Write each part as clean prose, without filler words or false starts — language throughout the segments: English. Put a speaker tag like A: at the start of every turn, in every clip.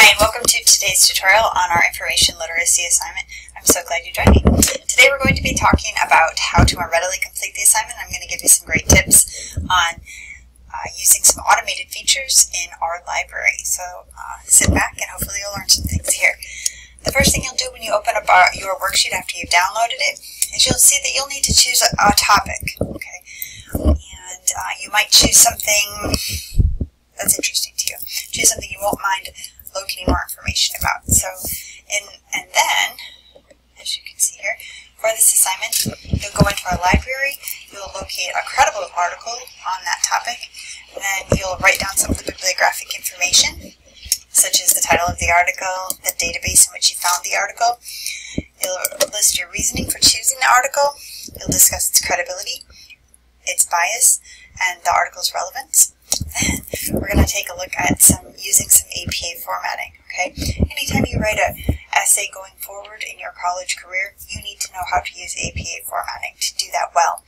A: Hi, and welcome to today's tutorial on our information literacy assignment. I'm so glad you joined me. Today we're going to be talking about how to more readily complete the assignment. I'm going to give you some great tips on using some automated features in our library. So sit back and hopefully you'll learn some things here. The first thing you'll do when you open up your worksheet after you've downloaded it is you'll see that you'll need to choose a topic. Okay, and you might choose something that's interesting to you. Choose something you won't mind locating more information about. So, and then, as you can see here, for this assignment, you'll go into our library, you'll locate a credible article on that topic, and then you'll write down some of the bibliographic information, such as the title of the article, the database in which you found the article. You'll list your reasoning for choosing the article, you'll discuss its credibility, its bias, and the article's relevance. Then we're going to take a look at using some APA formatting. Okay, anytime you write an essay going forward in your college career, you need to know how to use APA formatting to do that well.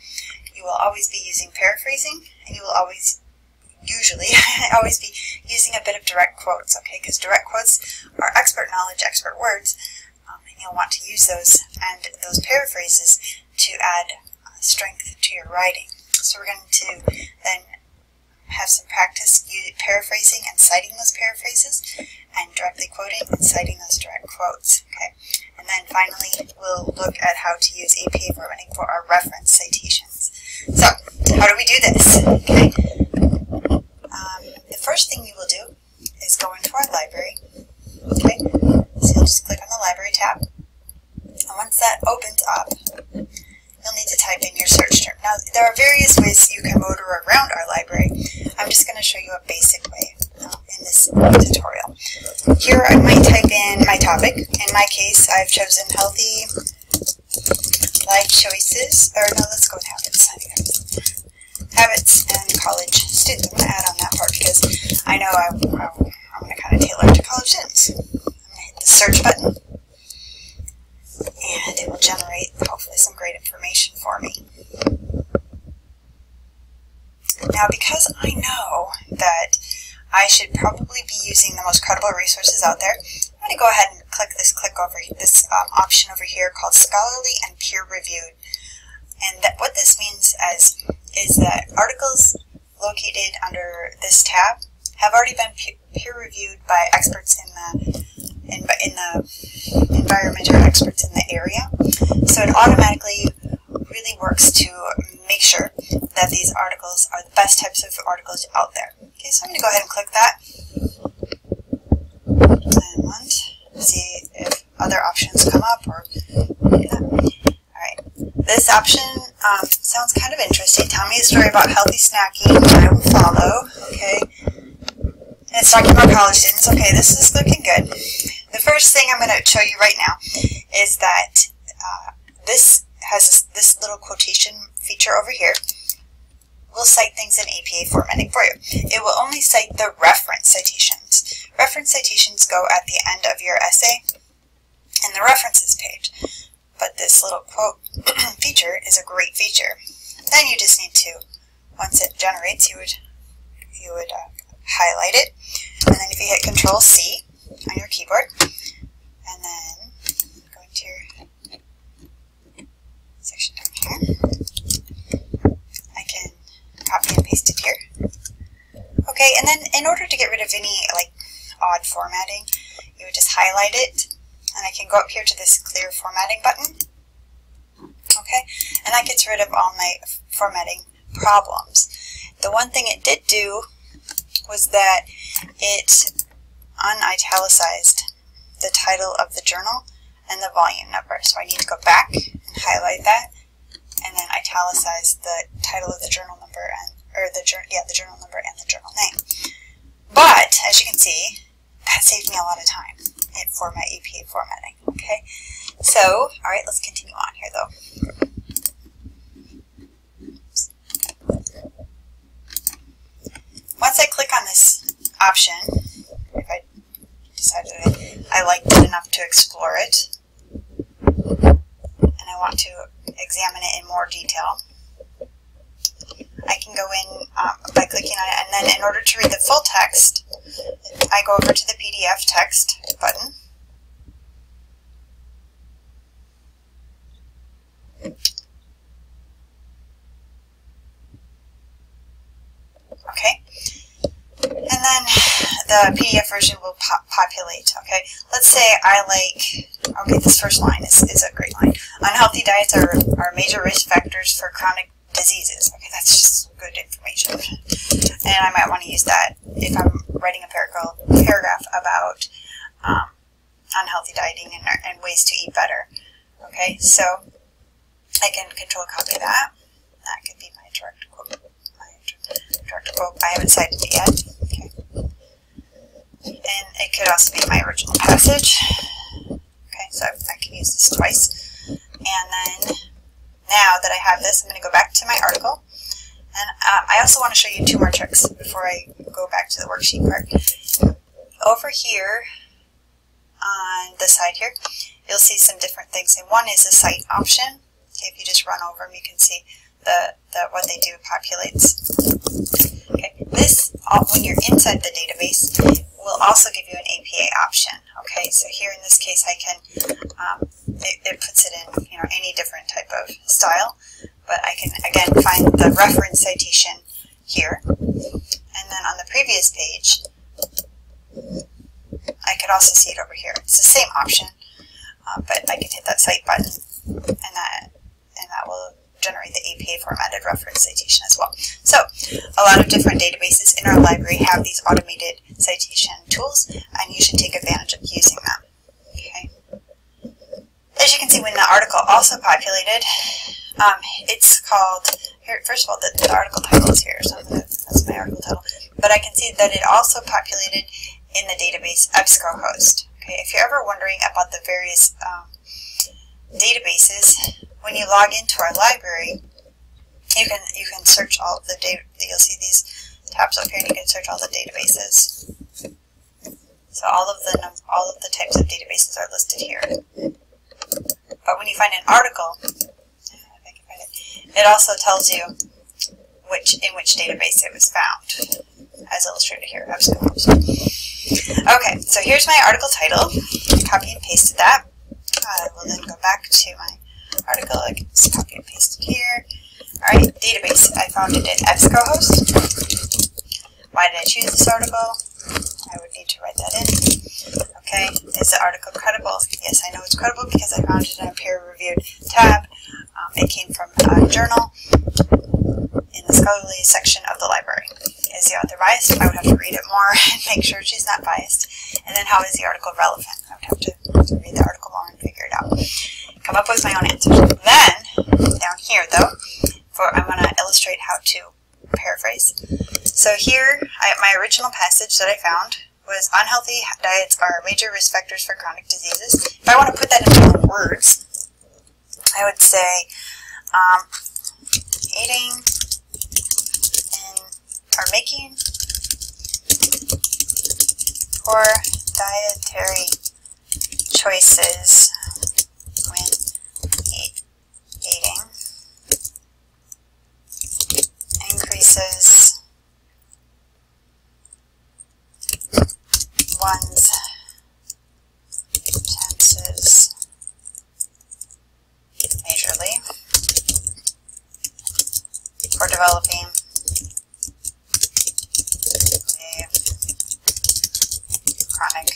A: You will always be using paraphrasing, and you will usually always be using a bit of direct quotes. Okay, because direct quotes are expert knowledge, expert words, and you'll want to use those and those paraphrases to add strength to your writing. So we're going to then have some practice paraphrasing and citing those paraphrases, and directly quoting and citing those direct quotes. Okay, and then finally we'll look at how to use APA formatting for our reference citations. So, how do we do this? Okay, the first thing you will do is go into our library. Okay, so you'll just click on the library tab, and once that opens up, you'll need to type in your search term. Now, there are various ways you can motor around our library. I'm just going to show you a basic way in this tutorial. Here I might type in my topic. In my case, I've chosen healthy life choices, or no, let's go with habits. Habits and college students. I'm going to add on that part because I know I'm going to kind of tailor it to college students. I'm going to hit the search button, and it will generate hopefully some great information for me. Now, because I know that I should probably be using the most credible resources out there, I'm going to go ahead and click this option over here called Scholarly and Peer Reviewed. And what this means is that articles located under this tab have already been peer reviewed by experts in the environment or experts in the area. So it automatically really works to make sure that these articles are the best types of articles out there. Okay, so I'm going to go ahead and click that. And see if other options come up or Alright, this option sounds kind of interesting. Tell me a story about healthy snacking. I will follow. Okay, and it's talking about college students. Okay, this is looking good. The first thing I'm going to show you right now is that this has this little quotation feature over here. We'll cite things in APA formatting for you. It will only cite the reference citations. Reference citations go at the end of your essay in the references page. But this little quote feature is a great feature. Then you just need to, once it generates, you would highlight it, and then if you hit Control C on your keyboard, and then go into your section down here, I can copy and paste it here. Okay, and then in order to get rid of any odd formatting, you would just highlight it, and I can go up here to this clear formatting button. Okay, and that gets rid of all my formatting problems. The one thing it did do was that it unitalicized the title of the journal and the volume number. So I need to go back and highlight that, and then italicize the title of the journal number the journal number and the journal name. But as you can see, that saved me a lot of time for my APA formatting. Okay, so all right, let's continue on here though. Once I click on this option, if I decided I liked it enough to explore it, and I want to examine it in more detail, I can go in by clicking on it, and then in order to read the full text, I go over to the PDF text button. Okay. And then the PDF version will populate, okay? Let's say I like, okay, this first line is a great line. Unhealthy diets are major risk factors for chronic diseases. Okay, that's just good information. And I might want to use that if I'm writing a paragraph about unhealthy dieting and ways to eat better. Okay, so I can control copy that. That could be my direct quote. I haven't cited it yet. Okay. And it could also be my original passage. Okay, so I can use this twice. And then, now that I have this, I'm going to go back to my article. And I also want to show you two more tricks before I go back to the worksheet part. Over here, on the side here, you'll see some different things. And one is the cite option. Okay, if you just run over them, you can see what they do populates. Okay, this, when you're inside the database, will also give you an APA option. Okay, so here in this case, I can, it puts it in, any different type of style, but I can, again, find the reference citation here. And then on the previous page, I could also see it over here. It's the same option, but I can hit that cite button, and that will generate the APA formatted reference citation as well. So, a lot of different databases in our library have these automated citation tools, and you should take advantage of using them. Okay. As you can see, when the article also populated, it's called, here, first of all, the article title is here, so that's my article title, but I can see that it also populated in the database EBSCOhost. Okay, if you're ever wondering about the various databases, when you log into our library, you can search all of the data. You'll see these tabs up here, and you can search all the databases. So all of the types of databases are listed here. But when you find an article, if I can find it, it also tells you in which database it was found, as illustrated here. Okay, so here's my article title. I copy and pasted that. I will then go back to my article. I can just copy and paste it here. Alright, database. I found it in EBSCOhost. Why did I choose this article? I would need to write that in. Okay, is the article credible? Yes, I know it's credible because I found it in a peer-reviewed tab. It came from a journal in the scholarly section of the library. Is the author biased? I would have to read it more and make sure she's not biased. And then how is the article relevant? I would have to read the article more and figure it out. Come up with my own answers. Then, down here though, I'm going to illustrate how to paraphrase. So here, my original passage that I found was unhealthy diets are major risk factors for chronic diseases. If I want to put that in my own words, I would say eating or making poor dietary choices when eating increases one's chances majorly for developing a chronic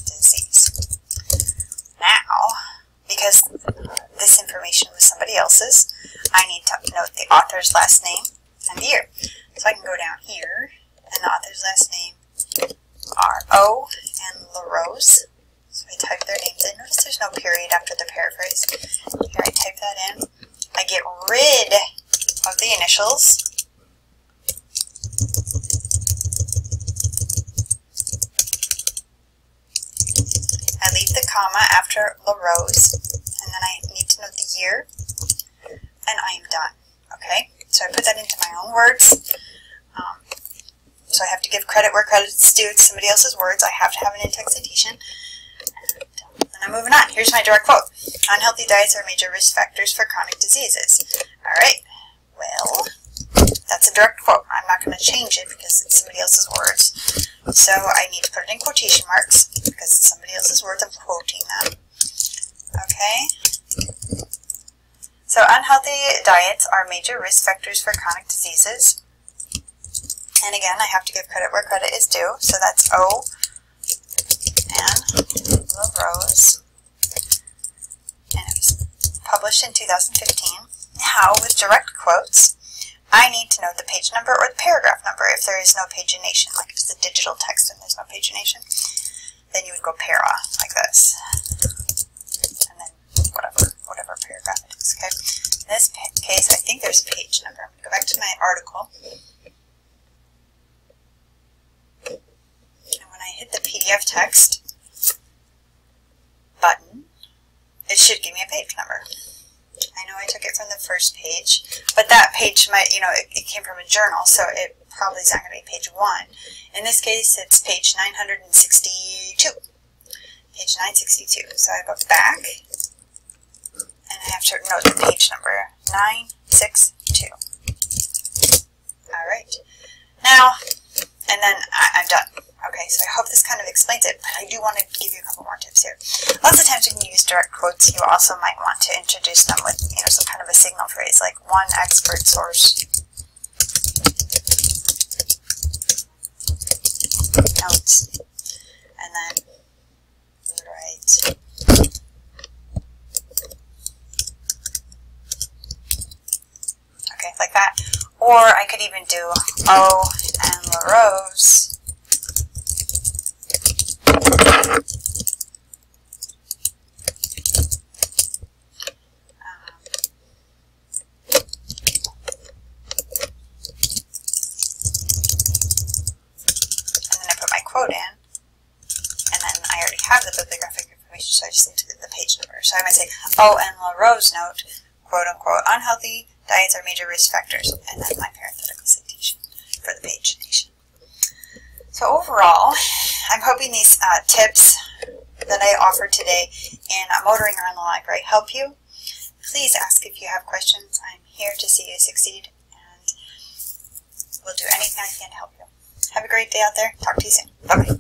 A: disease. Now, because this information was somebody else's, I need to note the author's last name and the year. So I can go down here, and the author's last name are O and LaRose. So I type their names in. Notice there's no period after the paraphrase. Here I type that in. I get rid of the initials. I leave the comma after LaRose, and then I need to note the year, and I am done. Okay, so I put that into my own words. So I have to give credit where credit is due. It's somebody else's words. I have to have an in-text citation. And I'm moving on. Here's my direct quote. Unhealthy diets are major risk factors for chronic diseases. All right. Well, That's a direct quote. I'm not going to change it because it's somebody else's words. So I need to put it in quotation marks because it's somebody else's words. I'm quoting them. Okay. So unhealthy diets are major risk factors for chronic diseases. And again, I have to give credit where credit is due. So that's O. and LaRose. And it was published in 2015. Now, with direct quotes, I need to know the page number or the paragraph number if there is no pagination. Like if it's a digital text and there's no pagination, then you would go para, like this. And then whatever paragraph it is, okay? In this case, I think there's a page number. I'm going to go back to my article. And when I hit the PDF text button, it should give me a page number. I know I took it from the first page, but that page might, it came from a journal, so it probably is not going to be page 1. In this case, it's page 962. Page 962. So I go back, and I have to note the page number, 962. Alright. Now, and then I'm done. Okay, so I hope this kind of explains it, but I do want to give you a couple more tips here. Lots of times when you use direct quotes, you also might want to introduce them with, some kind of a signal phrase, like one expert source notes, and then right. Okay, like that. Or I could even do O and LaRose. Quote in, and then I already have the bibliographic information, so I just need to get the page number. So I might say, O and LaRose note, quote unquote, unhealthy diets are major risk factors, and then my parenthetical citation for the pagination. So overall, I'm hoping these tips that I offered today in motoring around the library help you. Please ask if you have questions. I'm here to see you succeed, and will do anything I can to help you. Have a great day out there. Talk to you soon. Bye-bye.